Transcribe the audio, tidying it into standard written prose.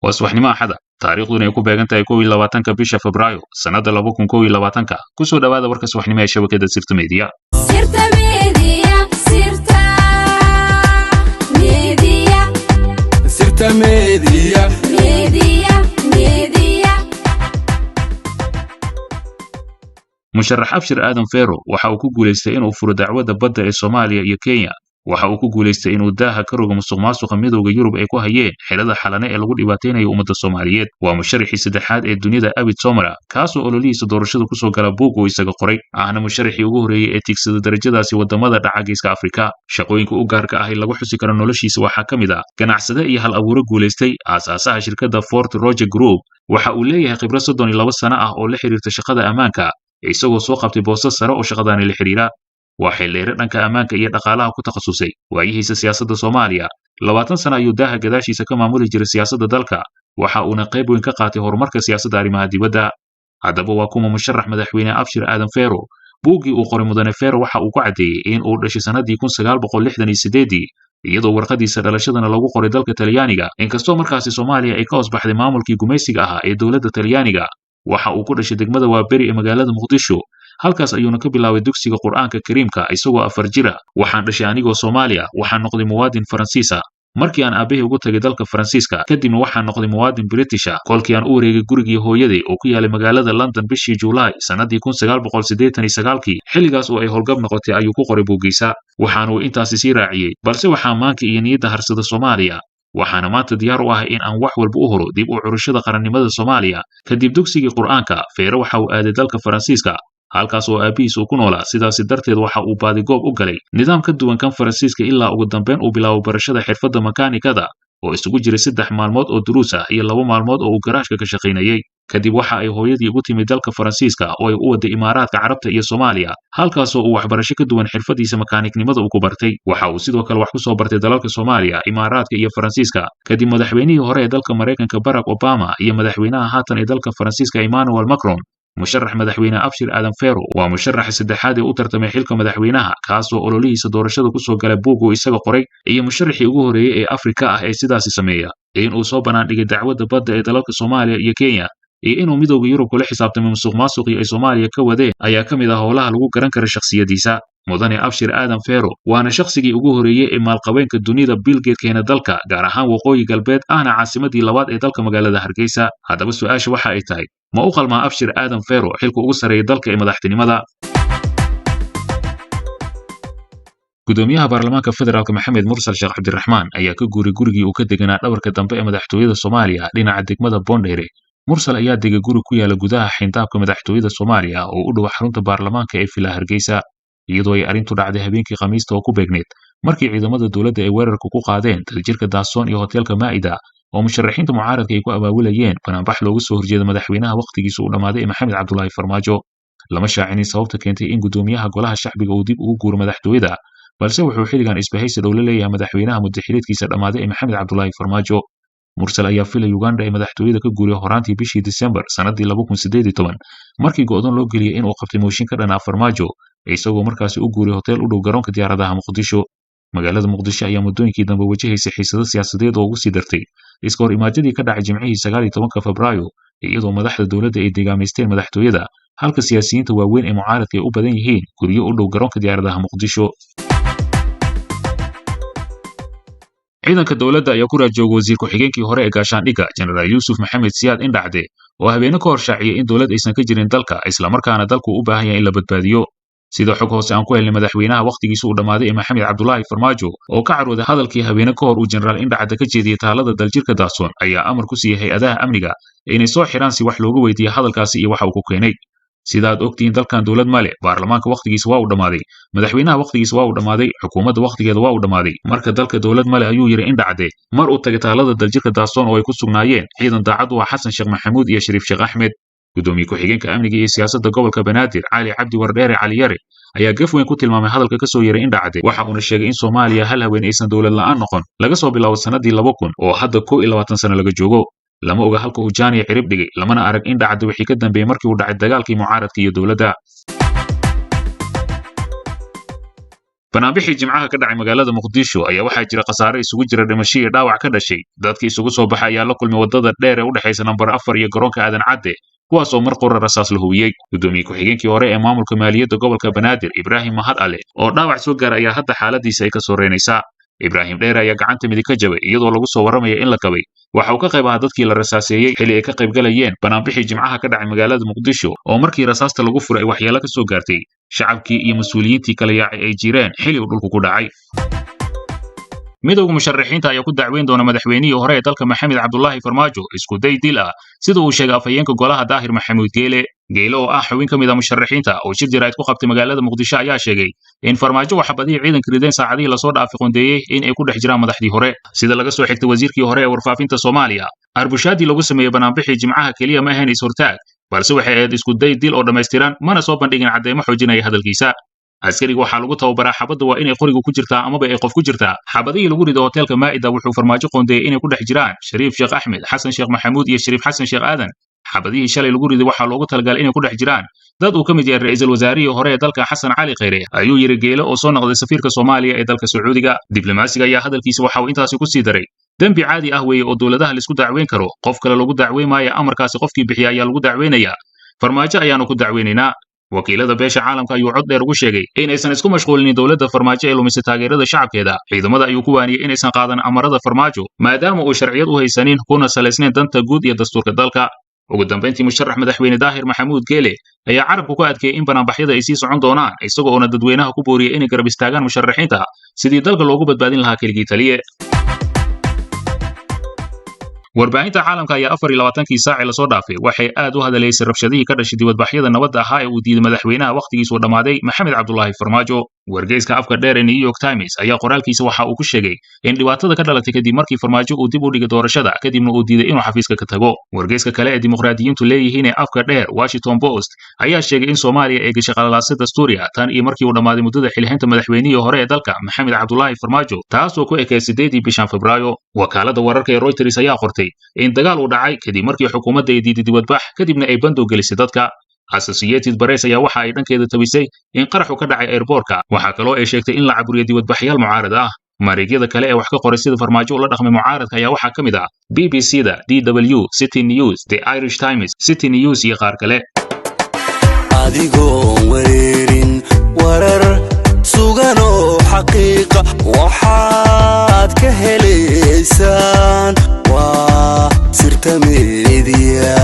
وصبحنimo axada taariikhduna ay ku beegan tahay 21 bisha Febraayo sanada 2021 ku soo dhawaada warka subaxnimo ee shabakada Sirta Media musharax Abshir Aadan Feero waxa uu ku guuleystay inuu furo dacwada badda ee Soomaaliya iyo Kenya waxa uu ku guuleystay inuu daaha ka rogo musuqmaasuqa midowga Yurub ay ku hayeen xilada xalane ee lagu dhibaateynayo ummadda Soomaaliyeed waa musharaxii saddexaad ee dunida Abid Somara kaasoo ololihiisa doorashada ku soo gala buug oo isaga qoray ahna musharaxii ugu horeeyay ee tigsada darajadaasi wadamada dhacagiiska Afrika shaqooyinka u gaarka ah ee lagu xusi karo noloshiisa waxa kamid ah ganacsade iyo hal abuur guuleystay aasaasaha shirkadda Fort Roger Group waxa uu leeyahay khibrad 32 sano ah oo la xiriirta shaqada amaanka isagoo soo qabtay boosas sare oo shaqadaani la xiriira waxa leeyahay dhanka amaanka iyo dhaqaalaha ku takhasusay waayihiisa siyaasadda Soomaaliya 20 sano ayuu daaha gadaashiisa ka maamuli jiray siyaasadda dalka waxa uuna qayb weyn ka qaatay horumarka siyaasadda arrimaha dibadda haddaba waa kuma musharax madaxweyne Abshir Aadan Feero buuggii uu qoray mudane Feero waxa uu ku cadeeyay in uu dhashay sanadii 1968 iyadoo warqadiisa dhalashadana lagu qoray dalka Talyaaniga inkastoo markaasi Soomaaliya ay ka hoos baxday maamulkii gumaysiga ahaa ee dawladda Talyaaniga waxa uu ku dhashay degmada Waaberi ee magaalada Muqdisho halkaas ayuuna ka bilaabay dugsiga Qur'aanka Kariimka isagoo 4 jira waxaan dhashay anigoo Soomaaliya waxaan noqday muwaadin Faransiisa markii aan aabahay ugu tagay dalka Faransiiska kadibna waxaan noqday muwaadin British kolkii aan u wareegay gurigii hooyaday oo ku yaalay magaalada London bishii July sanadii 1989 xilligaas oo ay howlgab noqotay ayuu ku qoray buugiisa waxaan uu intaasi sii raaciyay balse waxaa maanka iyo niyadda harsada Soomaaliya waxaana maanta diyaar u ah in aan wax walba u horo dib u curashada qarannimada Soomaaliya kadib dugsigii Qur'aanka Feero waxa uu aaday dalka Faransiiska halkaas oo aabihiis uu ku noolaa sidaas darteed waxa uu baadi goob u galay nidaam ka duwan kan Faransiiska ilaa ugu dambeyn uu bilaabo barashada xirfadda makaanikada oo isugu jiray 3 maalmood oo duruus ah iyo 2 maalmood oo uu garaashka ka shaqaynayay kadib waxa ay hooyadii ugu timid dalka Faransiiska oo ay u waday Imaaraadka Carabta iyo Soomaaliya halkaas oo uu waxbarasho ka duwan xirfadiisa makaaniknimada uu ku bartay waxa uu sidoo kale wax ku soo bartay dalalka Soomaaliya Imaaraadka iyo Faransiiska kadib madaxweynihii hore ee dalka Mareykanka Barack Obama iyo madaxweynaha haatan ee dalka Faransiiska Emmanuel Macron musharax madaxweyne Abshir Aadan Feero waa musharaxa saddexaad ee u tartamay xilka madaxweynaha kaasoo ololihiisa doorashada ku soo galay buug oo isaga qoray iyo musharaxii ugu horeeyay ee Afrika ah ee sidaas sameeya in uu soo banaandhigay dacwada badda ee dalalka Soomaaliya iyo Kenya iyo inuu midowga Yurub kula xisaabtamay musuqmaasuqii ay Soomaaliya ka wadeen ayaa kamid ah howlaha lagu garan karo shakhsiyadiisa mudane Abshir Aadan Feero waana shakhsigii ugu horeeyay ee maalqabeenka dunida Bill Gates keena dalka gaar ahaan waqooyi galbeed ahna caasimadii labaad ee dalka magaalada Hargeysa haddaba su'aasha waxa ay tahay ma u qalmaa Abshir Aadan Feero xilka ugu sareeyay dalka ee madaxtinimada gudoomiyaha baarlamaanka federaalka Maxamed Mursal Sheekh Cabdiraxmaan ayaa ka guuray gurigii uu ka deganaa dhabarka dambe ee madaxtooyada Soomaaliya dhinaca degmada Boondheere Mursal ayaa degay guri ku yaala gudaha xindaabka madaxtooyada Soomaaliya oo u dhow xarunta baarlamaanka ee Villa Hargeysa iyadoo ay arintu dhacday habeenkii Khamiista oo ku beegneed markii ciidamada dawladda ay weerarka ku qaadeen daljirka Daasoon iyo hoteelka Maida oo musharaxiinta mucaaradka ay ku abaabulayeen banaabax loogu soo horjeedo madaxweynaha waqtigiisa uu dhamaaday Maxamed Cabdullaahi Farmaajo lama shaacinin sababta keentay in gudoomiyaha golaha shacbiga uu dib ugu guuro madaxtooyada balse wuxuu xilligan isbahaysi dhow la leeyahay madaxweynaha muddaxileedkiisa dhamaaday Maxamed Cabdullaahi Farmaajo Mursal ayaa filay Uganda ee madaxtooyada ka guuray horaantii bishii December sanadii 2018 markii go'doon loo geliyay in uu qabtay mooshin ka dhan ah Farmaajo isagoo markaasi u guuray hotel u dhow garoonka diyaaradaha Muqdisho magaalada Muqdisho ayaa muddooyinkii dambe wajahaysay xiisado siyaasadeed oo ugu sii dartay iska hor imaadadii ka dhacay Jimcihii 19 Febraayo iyadoo madaxda dawladda ay deegaameysteen madaxtooyada halka siyaasiyiinta waaweyn ee mucaaradka ay u badan yihiin guryo u dhow garoonka diyaaradaha Muqdisho ciidanka dawladda ayaa ku raajooga wasiir ku-xigeenkii hore ee gaashaandhigga General Yusuf Maxamed Siyaad Indhacde oo habeenimo ka hor shaaciyay in dawlad aysan ka jirin dalka isla markaana dalku u baahan yahay in la badbaadiyo sida xog hoose aan ku helnay madaxweynaha waqtigiisa uu dhamaaday Maxamed Cabdullaahi Farmaajo oo ka carooday hadalkii habeenimo ka hor uu General Indhacde ka jeediyay taalada daljirka Daasoon ayaa amar ku siiyay hay'adaha amniga inay soo xiraan si wax looga weydiiyo hadalkaasi iyo waxa uu ku keenay sidaad ogtiin dalkan dawlad male baarlamaanka waqtigiisa waa u dhamaaday madaxweynaha waqtigiisa waa u dhamaaday xukuumadda waqtigeeda waa u dhamaaday marka dalka dawlad male ayuu yiri Indhacde mar uu tagay taalada daljirka Daasoon oo ay ku sugnaayeen ciidan daacad u ah Xasan Sheekh Maxamuud iyo Shariif Sheekh Axmed gudoomiye ku-xigeenka amniga iyo siyaasadda gobolka Banaadir Cali Cabdi Wardheere Cali Yare ayaa gaf weyn ku tilmaamay hadalka ka soo yeeray Indhacde waxa uu sheegay in Soomaaliya hal haween aysan dawlad la'aan noqon laga soo bilaabo sanadii 2000 oo hadda 21 sano laga joogo lama oga halka uu jaaniya cirib dhigay lamana arag Indhacde wixii ka dambeeyay markii uu dhacay dagaalkii mucaaradka iyo dawladda banaanbixii jimcaha ka dhacay magaalada muqdisho ayaa waxaa jira khasaare isugu jira dhimasho iyo dhaawac ka dhashay dadkii isugu soo baxay ayaa la kulmay wadada dheer ee u dhaxaysa nambar 4 iyo garoonka aadan cadde kuwaas oo mar qura rasaas la hubiyey gudoomiye ku-xigeenkii hore ee maamulka maaliyadda gobolka banaadir ibraahim mahad ale oo dhaawac soo gaar ayaa hadda xaaladiisa ay ka soo reynaysaa ibraahim dheer ayaa gacanta midig ka jabay iyadoo lagu soo waramaya in la qabay waxa uu ka qayb ahaa dadkii la rasaaseeyey xilli ay ka qayb galayeen banaanbixii jimcaha ka dhacay magaalada muqdisho oo markii rasaasta lagu furay waxyeelo ka soo gaartay shacabkii iyo mas'uuliyiintii kala yaacay ay jireen xilli uu dhulku ku dhacay midowga musharaxiinta ayaa ku dacweyn doona madaxweynihii hore ee dalka maxamed cabdullaahi farmaajo isku day dil ah sida uu sheegay afhayeenka golaha daahir maxamuud geele oo ah xubin ka mid ah musharaxiinta oo shir jiraa'id ku qabtay magaalada muqdisho ayaa sheegay in farmaajo waxa badiyay ciidanka rideen saacadihii lasoo dhaafay qondeeyey in ay ku dhex jiraan madaxdii hore sida laga soo xigtay wasiirkii hore ee warfaafinta Soomaaliya arbushaadii lagu sameeyay banaanbixii jimcaha kaliya ma ahayn is-hortaag balse waxay ahayd isku day dil oo dhammaystiran mana soo bandhigin cadeymo xoojinaya hadalkiisa askariga waxaa lagu tababaraa xabadda waa inay qoriga ku jirtaa amaba ay qof ku jirtaa xabadihii lagu rido hoteelka maa'ida wuxuu farmaajo qondeeyey inay ku dhex jiraan shariif sheekh axmed xasan sheekh maxamuud iyo shariif xasan sheekh aadan xabadihii shalay lagu riday waxaa loogu talagalay inay ku dhex jiraan dad uu ka mid yahay ra'iisul wasaarihii hore ee dalka xasan cali khayre ayuu yiri geele oo soo noqday safiirka Soomaaliya ee dalka Sacuudiga diblomaasiga ayaa hadalkiisa waxa uu intaasi ku sii daray dambi caadi ah weeye oo dawladaha la isku dacweyn karo qof kale lagu dacweyn maayo amarkaasi qofkii bixiya ayaa lagu dacweynayaa farmaajo ayaanu ku dacweynaynaa wakiilada beesha caalamka ayuu cod dheer ugu sheegay inaysan isku mashquulinin dawladda farmaajo ee lumisay taageerada shacabkeeda ciidamada ayuu ku waaniyay inaysan qaadan amarada farmaajo maadaama uu sharciyad u haysanin kuna salaysnayn danta guud iyo dastuurka dalka ugu dambeyntii musharax madaxweyne daahir maxamuud geele ayaa carabku ku adkeeyay in banaanbaxyada ay sii socon doonaan isagoo oo dadweynaha ku booriyay inay garab istaagaan musharaxiinta sidii dalka loogu badbaadin lahaa keligii taliye warbaahinta caalamka ayaa 24kii saac la soo dhaafay waxay aad u hadaleysay rabshadihii ka dhashay dibadbaxyada nabadda ahaa ee uu diiday madaxweynaha waqtigiisu dhamaaday maxamed cabdullaahi farmaajo wargeyska afka dheer ee New York Times ayaa qoraalkiisa waxa uu ku sheegay in dhibaatada ka dhalatay kadib markii farmaajo uu dib u dhigay doorashada kadibna uu diiday inuu xafiiska ka tago wargeyska kale ee dimuqraadiyiintu leeyihiin ee afka dheer Washington Post ayaa sheegay in Soomaaliya ay gashay qalalaasada dastuuriga tan iyo markii uu dhamaaday muddada xilhaynta madaxweynihii hore ee dalka maxamed cabdullaahi farmaajo taasoo ku ekeyd 8 bishan Febraayo wakaalada wararka ee Reuters ayaa qortay in dagaal uu dhacay kadib markii xukuumadda ay diiday dibadbax kadibna ay bando gelisay dadka Associated Press ayaa waxa ay dhankeeda tabisay in qaraxu ka dhacay airportka waxa kaloo ay sheegtay in la caburiyo dibadbaxyaal mucaarad ah mareegyada kale ee wax ka qoray sida farmaajo la dhaqmay mucaaradka ayaa waxa kamid ah BBC-da DW City News The Irish Times City News iyo qaar kale adigoo wareerin warar sugan oo xaqiiqa waxaad ka helaysaan waa sirta media